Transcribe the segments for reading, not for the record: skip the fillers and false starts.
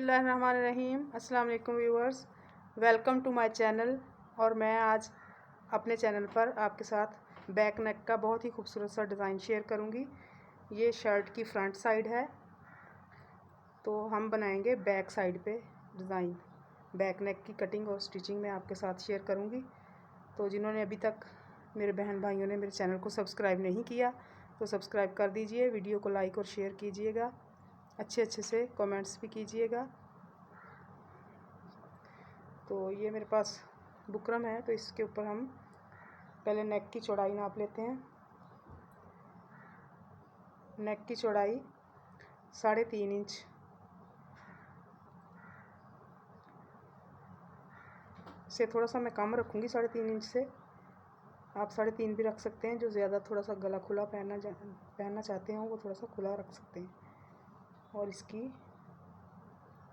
बिस्मिल्लाहिर्रहमानिर्रहीम। अस्सलाम वालेकुम viewers, welcome to my channel. और मैं आज अपने चैनल पर आपके साथ बैक नेक का बहुत ही खूबसूरत सा डिज़ाइन शेयर करूंगी। ये शर्ट की फ्रंट साइड है, तो हम बनाएंगे बैक साइड पे डिज़ाइन। बैक नेक की कटिंग और स्टिचिंग मैं आपके साथ शेयर करूंगी। तो जिन्होंने अभी तक मेरे बहन भाइयों ने मेरे चैनल को सब्सक्राइब नहीं किया तो सब्सक्राइब कर दीजिए, वीडियो को लाइक और शेयर कीजिएगा, अच्छे से कमेंट्स भी कीजिएगा। तो ये मेरे पास बुकरम है, तो इसके ऊपर हम पहले नेक की चौड़ाई नाप लेते हैं। नेक की चौड़ाई 3.5 इंच से थोड़ा सा मैं कम रखूँगी, 3.5 इंच से। आप 3.5 भी रख सकते हैं। जो ज़्यादा थोड़ा सा गला खुला पहनना चाहते हैं वो थोड़ा सा खुला रख सकते हैं। और इसकी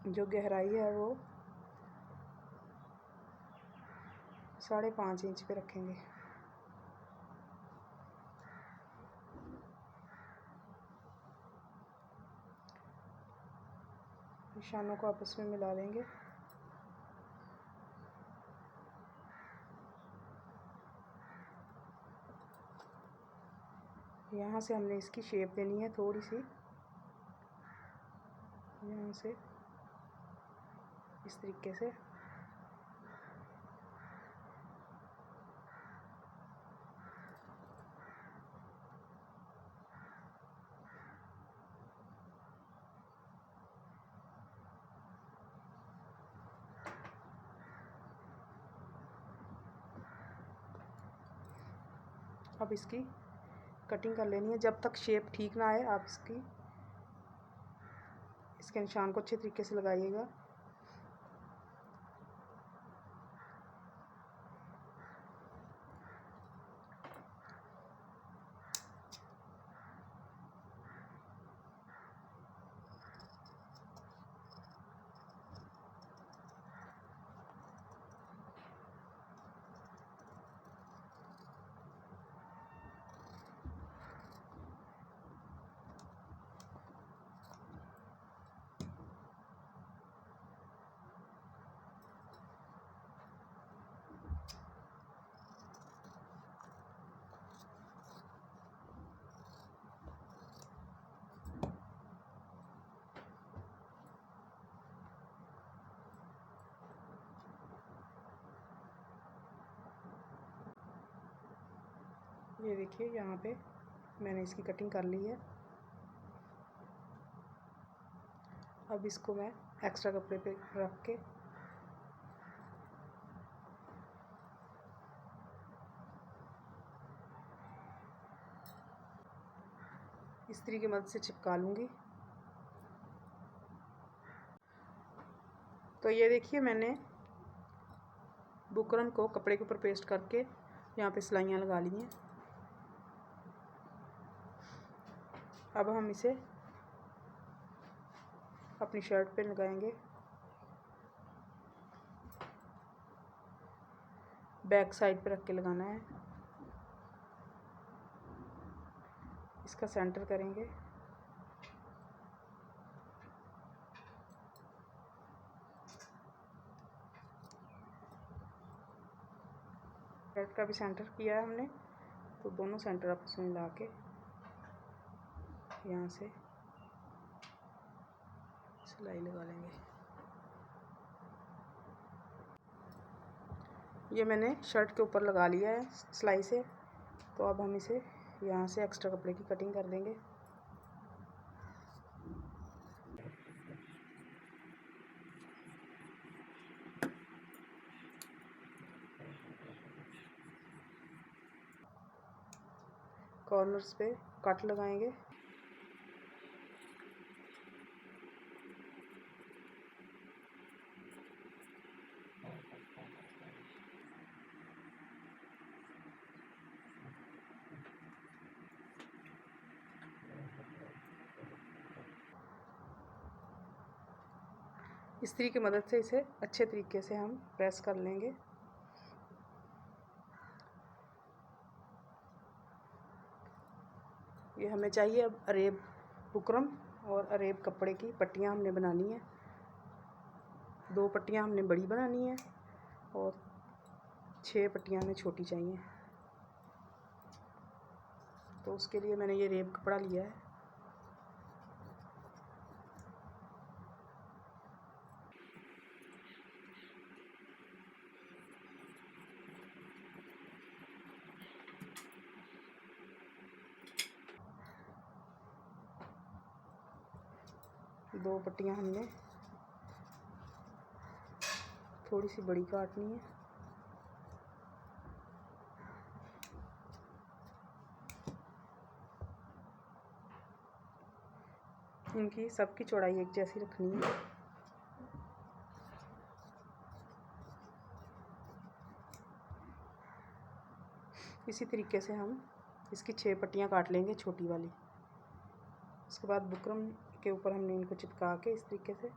जो गहराई है वो 5.5 इंच पे रखेंगे। निशानों को आपस में मिला लेंगे। यहाँ से हमने इसकी शेप देनी है थोड़ी सी, यहाँ से इस तरीके से। अब इसकी कटिंग कर लेनी है। जब तक शेप ठीक ना आए आप इसके निशान को अच्छे तरीके से लगाइएगा। ये देखिए, यहाँ पे मैंने इसकी कटिंग कर ली है। अब इसको मैं एक्स्ट्रा कपड़े पे रख के इस्त्री की मदद से चिपका लूँगी। तो ये देखिए, मैंने बुकरम को कपड़े के ऊपर पेस्ट करके यहाँ पे सिलाइयाँ लगा ली हैं। अब हम इसे अपनी शर्ट पे लगाएंगे। बैक साइड पे रख के लगाना है। इसका सेंटर करेंगे। शर्ट का भी सेंटर किया है हमने, तो दोनों सेंटर आपस में मिला के यहाँ से सिलाई लगा लेंगे। ये मैंने शर्ट के ऊपर लगा लिया है सिलाई से। तो अब हम इसे यहाँ से एक्स्ट्रा कपड़े की कटिंग कर देंगे। कॉर्नर्स पे कट लगाएंगे। इस्त्री की मदद से इसे अच्छे तरीके से हम प्रेस कर लेंगे। ये हमें चाहिए अब अरेब बुकरम और अरेब कपड़े की पट्टियाँ हमने बनानी है। 2 पट्टियाँ हमने बड़ी बनानी है और 6 पट्टियाँ हमें छोटी चाहिए। तो उसके लिए मैंने ये रेब कपड़ा लिया है। दो पट्टियाँ हमने थोड़ी सी बड़ी काटनी है। इनकी सबकी चौड़ाई एक जैसी रखनी है। इसी तरीके से हम इसकी 6 पट्टियाँ काट लेंगे छोटी वाली। उसके बाद बुकरम के ऊपर हमने इनको चिपका के इस तरीके से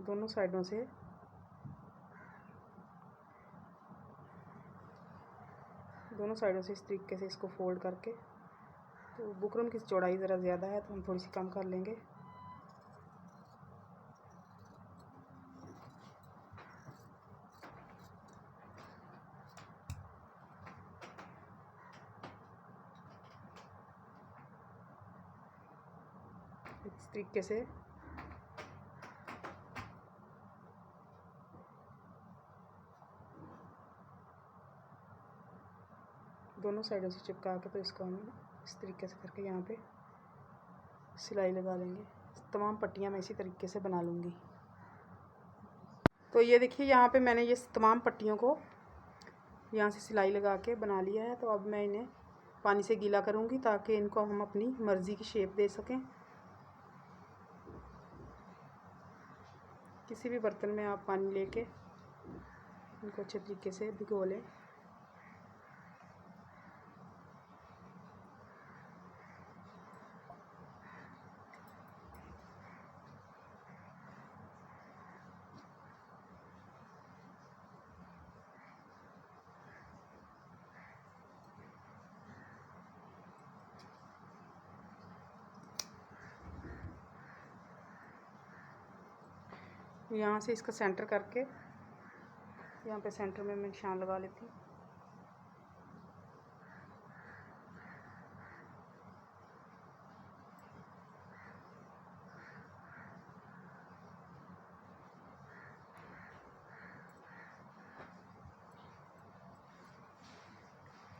दोनों साइडों से इस तरीके से इसको फोल्ड करके, तो बुकरम की चौड़ाई ज़रा ज़्यादा है तो हम थोड़ी सी कम कर लेंगे। इस तरीके से दोनों साइडों से चिपका के, तो इसको हम इस तरीके से करके यहाँ पे सिलाई लगा लेंगे। तमाम पट्टियाँ मैं इसी तरीके से बना लूँगी। तो ये देखिए यहाँ पे मैंने ये तमाम पट्टियों को यहाँ से सिलाई लगा के बना लिया है। तो अब मैं इन्हें पानी से गीला करूँगी ताकि इनको हम अपनी मर्ज़ी की शेप दे सकें। किसी भी बर्तन में आप पानी लेके इनको अच्छे तरीके से भिगो लें। यहाँ से इसका सेंटर करके यहाँ पे सेंटर में मैं निशान लगा लेती हूँ।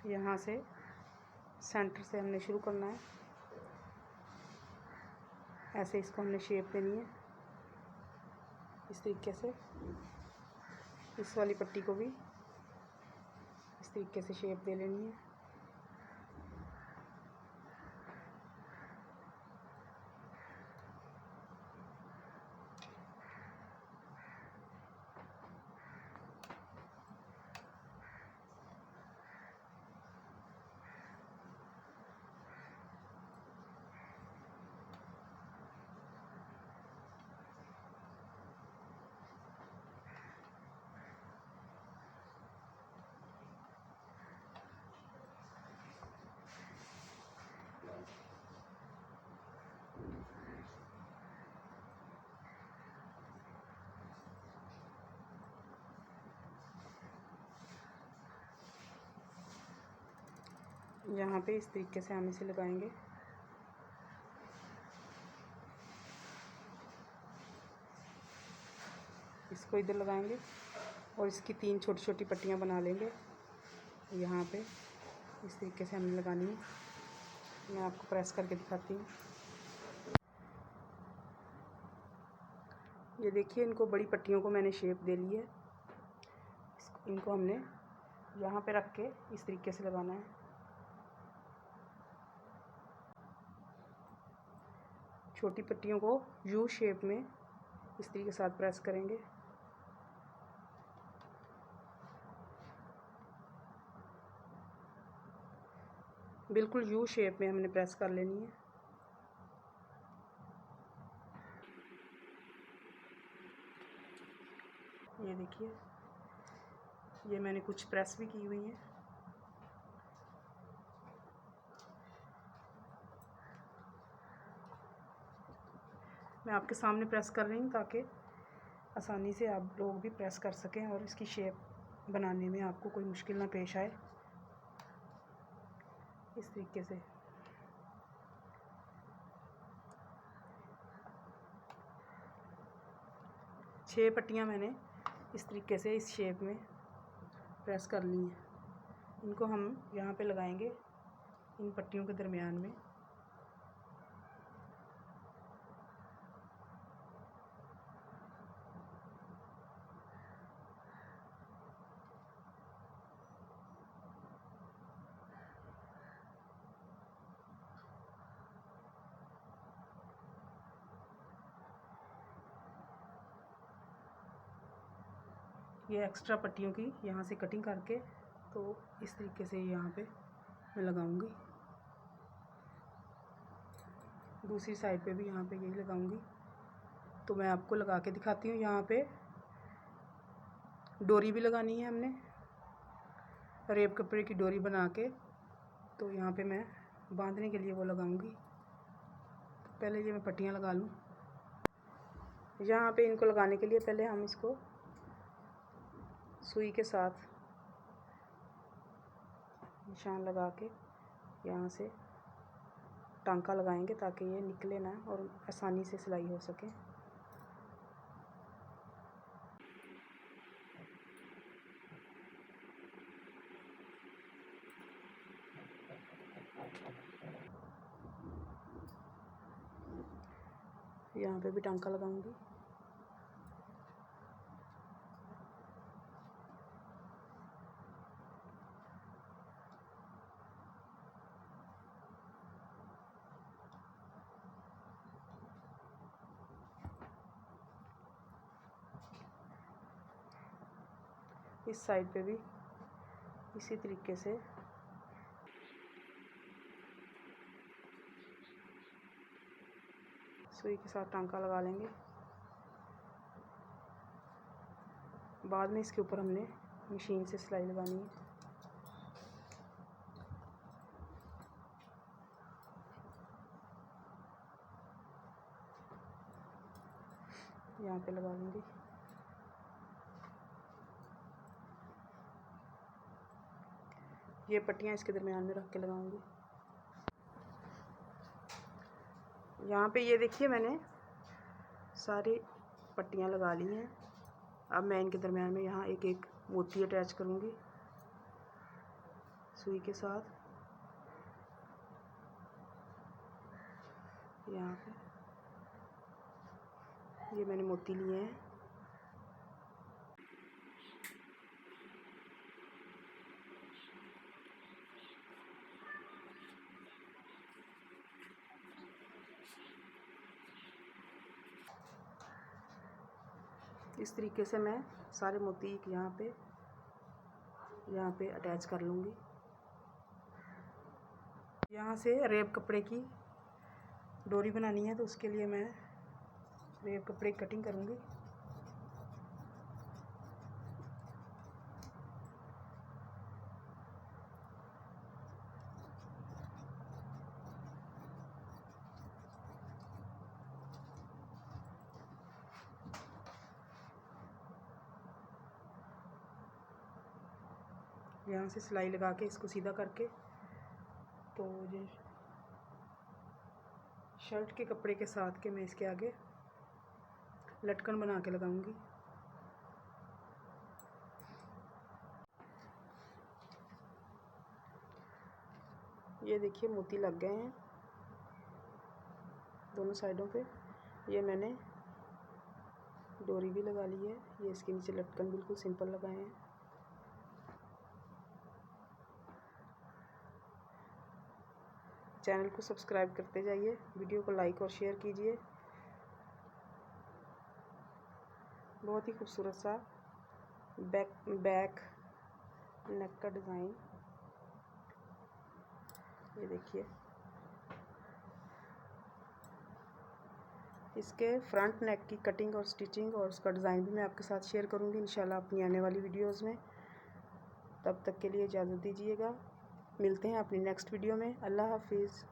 यहाँ से सेंटर से हमने शुरू करना है। ऐसे इसको हमने शेप देनी है इस तरीके से। इस वाली पट्टी को भी इस तरीके से शेप दे लेनी है। यहाँ पे इस तरीके से हम इसे लगाएंगे। इसको इधर लगाएंगे और इसकी 3 छोटी छोटी पट्टियाँ बना लेंगे। यहाँ पे इस तरीके से हमने लगानी है। मैं आपको प्रेस करके दिखाती हूँ। ये देखिए, इनको बड़ी पट्टियों को मैंने शेप दे ली है। इनको हमने यहाँ पे रख के इस तरीके से लगाना है। छोटी पट्टियों को यू शेप में इस तरीके के साथ प्रेस करेंगे। बिल्कुल यू शेप में हमने प्रेस कर लेनी है। ये देखिए, ये मैंने कुछ प्रेस भी की हुई है। मैं आपके सामने प्रेस कर रही हूँ ताकि आसानी से आप लोग भी प्रेस कर सकें और इसकी शेप बनाने में आपको कोई मुश्किल ना पेश आए। इस तरीके से छः पट्टियाँ मैंने इस तरीके से इस शेप में प्रेस कर ली हैं। इनको हम यहाँ पे लगाएंगे इन पट्टियों के दरमियान में। ये एक्स्ट्रा पट्टियों की यहाँ से कटिंग करके तो इस तरीके से यहाँ पे मैं लगाऊंगी। दूसरी साइड पे भी यहाँ पे यही लगाऊंगी। तो मैं आपको लगा के दिखाती हूँ। यहाँ पे डोरी भी लगानी है हमने, रेप कपड़े की डोरी बना के, तो यहाँ पे मैं बांधने के लिए वो लगाऊंगी। तो पहले ये मैं पट्टियाँ लगा लूँ। यहाँ पे इनको लगाने के लिए पहले हम इसको सुई के साथ निशान लगा के यहाँ से टांका लगाएंगे ताकि ये निकले ना और आसानी से सिलाई हो सके। यहाँ पे भी टांका लगाऊंगी। इस साइड पे भी इसी तरीके से सुई के साथ टांका लगा लेंगे। बाद में इसके ऊपर हमने मशीन से सिलाई लगानी है। यहाँ पे लगा लूँगी। ये पट्टियाँ इसके दरमियान में रख के लगाऊंगी। यहाँ पे ये देखिए मैंने सारी पट्टियाँ लगा ली हैं। अब मैं इनके दरमियान में यहाँ एक एक मोती अटैच करूँगी सुई के साथ। यहाँ पे ये मैंने मोती लिए हैं। इस तरीके से मैं सारे मोती यहाँ पे अटैच कर लूँगी। यहाँ से रेप कपड़े की डोरी बनानी है तो उसके लिए मैं रेप कपड़े की कटिंग करूँगी। यहाँ से सिलाई लगा के इसको सीधा करके तो ये शर्ट के कपड़े के साथ के मैं इसके आगे लटकन बना के लगाऊंगी। ये देखिए मोती लग गए हैं दोनों साइडों पे। ये मैंने डोरी भी लगा ली है। ये इसके नीचे लटकन बिल्कुल सिंपल लगाए हैं। चैनल को सब्सक्राइब करते जाइए, वीडियो को लाइक और शेयर कीजिए। बहुत ही खूबसूरत सा बैक नेक का डिज़ाइन ये देखिए, इसके फ्रंट नेक की कटिंग और स्टिचिंग और उसका डिज़ाइन भी मैं आपके साथ शेयर करूँगी इंशाल्लाह अपनी आने वाली वीडियोज़ में। तब तक के लिए इजाज़त दीजिएगा, मिलते हैं अपनी नेक्स्ट वीडियो में। अल्लाह हाफिज़।